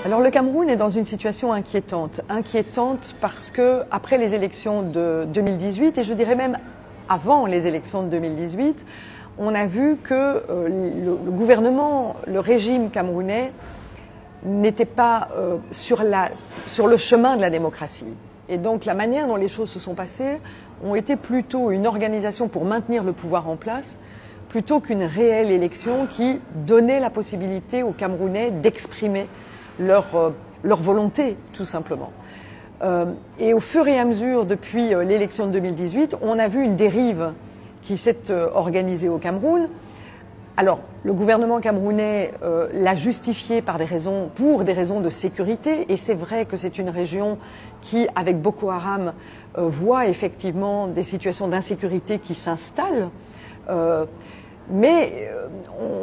Alors le Cameroun est dans une situation inquiétante. Inquiétante parce que après les élections de 2018, et je dirais même avant les élections de 2018, on a vu que le gouvernement, le régime camerounais n'était pas sur le chemin de la démocratie. Et donc la manière dont les choses se sont passées ont été plutôt une organisation pour maintenir le pouvoir en place, plutôt qu'une réelle élection qui donnait la possibilité aux Camerounais d'exprimer leur volonté, tout simplement. Et au fur et à mesure, depuis l'élection de 2018, on a vu une dérive qui s'est organisée au Cameroun. Alors, le gouvernement camerounais l'a justifié pour des raisons de sécurité, et c'est vrai que c'est une région qui, avec Boko Haram, voit effectivement des situations d'insécurité qui s'installent. Mais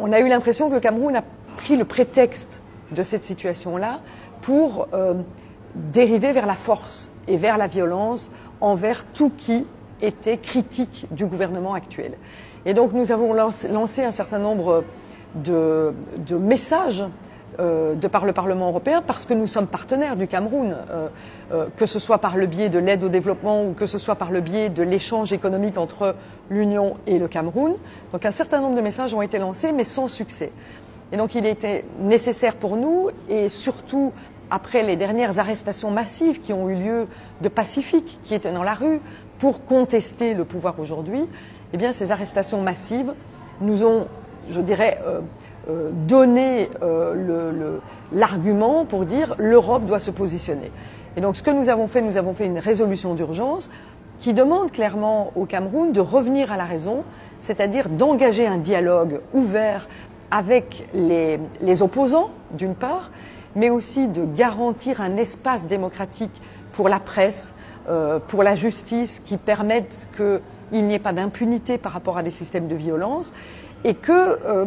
on a eu l'impression que le Cameroun a pris le prétexte de cette situation-là pour dériver vers la force et vers la violence envers tout qui était critique du gouvernement actuel. Et donc nous avons lancé un certain nombre de messages de par le Parlement européen, parce que nous sommes partenaires du Cameroun, que ce soit par le biais de l'aide au développement ou que ce soit par le biais de l'échange économique entre l'Union et le Cameroun. Donc un certain nombre de messages ont été lancés, mais sans succès. Et donc il était nécessaire pour nous, et surtout après les dernières arrestations massives qui ont eu lieu de pacifiques qui étaient dans la rue pour contester le pouvoir aujourd'hui, eh bien ces arrestations massives nous ont, je dirais, donné l'argument pour dire l'Europe doit se positionner. Et donc ce que nous avons fait une résolution d'urgence qui demande clairement au Cameroun de revenir à la raison, c'est-à-dire d'engager un dialogue ouvert avec les opposants, d'une part, mais aussi de garantir un espace démocratique pour la presse, pour la justice, qui permette qu'il n'y ait pas d'impunité par rapport à des systèmes de violence, et que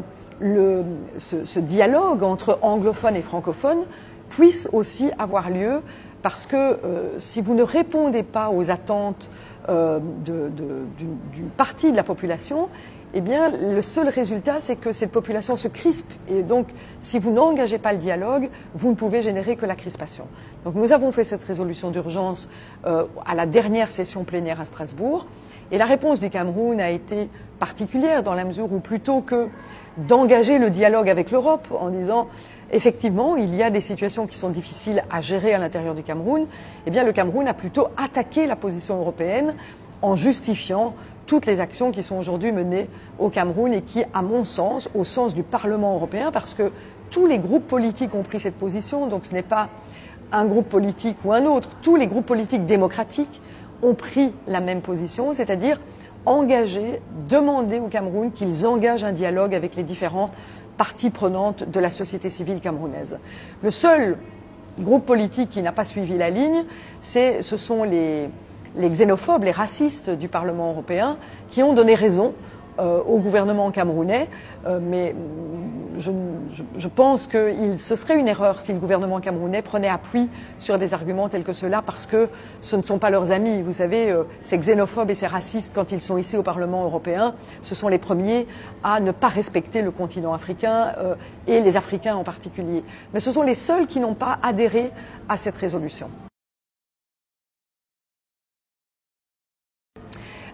ce dialogue entre anglophones et francophones puisse aussi avoir lieu, parce que si vous ne répondez pas aux attentes d'une partie de la population, eh bien, le seul résultat, c'est que cette population se crispe. Et donc, si vous n'engagez pas le dialogue, vous ne pouvez générer que la crispation. Donc, nous avons fait cette résolution d'urgence à la dernière session plénière à Strasbourg. Et la réponse du Cameroun a été particulière, dans la mesure où, plutôt que d'engager le dialogue avec l'Europe en disant effectivement il y a des situations qui sont difficiles à gérer à l'intérieur du Cameroun, eh bien le Cameroun a plutôt attaqué la position européenne en justifiant toutes les actions qui sont aujourd'hui menées au Cameroun et qui, à mon sens, au sens du Parlement européen, parce que tous les groupes politiques ont pris cette position, donc ce n'est pas un groupe politique ou un autre, tous les groupes politiques démocratiques ont pris la même position, c'est-à-dire demander au Cameroun qu'ils engagent un dialogue avec les différentes parties prenantes de la société civile camerounaise. Le seul groupe politique qui n'a pas suivi la ligne, ce sont les xénophobes, les racistes du Parlement européen, qui ont donné raison au gouvernement camerounais, mais je pense que ce serait une erreur si le gouvernement camerounais prenait appui sur des arguments tels que ceux-là, parce que ce ne sont pas leurs amis. Vous savez, ces xénophobes et ces racistes, quand ils sont ici au Parlement européen, ce sont les premiers à ne pas respecter le continent africain et les Africains en particulier. Mais ce sont les seuls qui n'ont pas adhéré à cette résolution.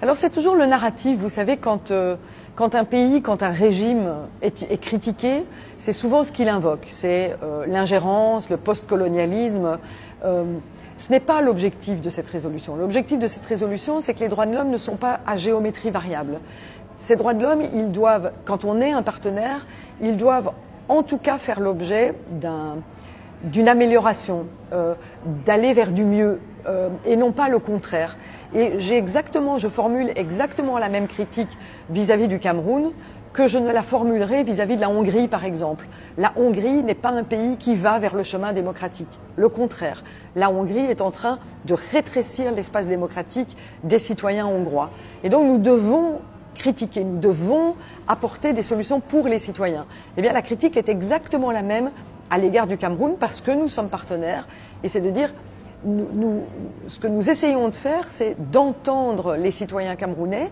Alors c'est toujours le narratif, vous savez, quand un pays, quand un régime est critiqué, c'est souvent ce qu'il invoque, c'est l'ingérence, le post-colonialisme. Ce n'est pas l'objectif de cette résolution. L'objectif de cette résolution, c'est que les droits de l'homme ne sont pas à géométrie variable. Ces droits de l'homme, ils doivent, quand on est un partenaire, ils doivent en tout cas faire l'objet d'une amélioration, d'aller vers du mieux, et non pas le contraire. Et je formule exactement la même critique vis-à-vis du Cameroun que je ne la formulerai vis-à-vis de la Hongrie, par exemple. La Hongrie n'est pas un pays qui va vers le chemin démocratique. Le contraire. La Hongrie est en train de rétrécir l'espace démocratique des citoyens hongrois. Et donc nous devons critiquer, nous devons apporter des solutions pour les citoyens. Eh bien, la critique est exactement la même à l'égard du Cameroun, parce que nous sommes partenaires, et c'est de dire, ce que nous essayons de faire, c'est d'entendre les citoyens camerounais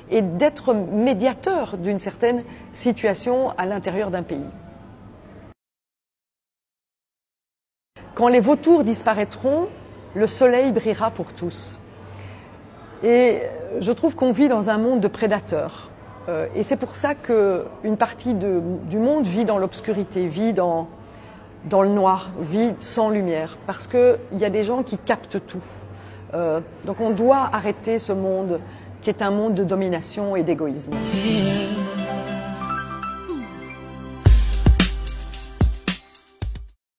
et d'être médiateurs d'une certaine situation à l'intérieur d'un pays. quand les vautours disparaîtront, le soleil brillera pour tous. Et je trouve qu'on vit dans un monde de prédateurs. Et c'est pour ça qu'une partie du monde vit dans l'obscurité, vit dans le noir, vit sans lumière, parce qu'il y a des gens qui captent tout. Donc on doit arrêter ce monde qui est un monde de domination et d'égoïsme.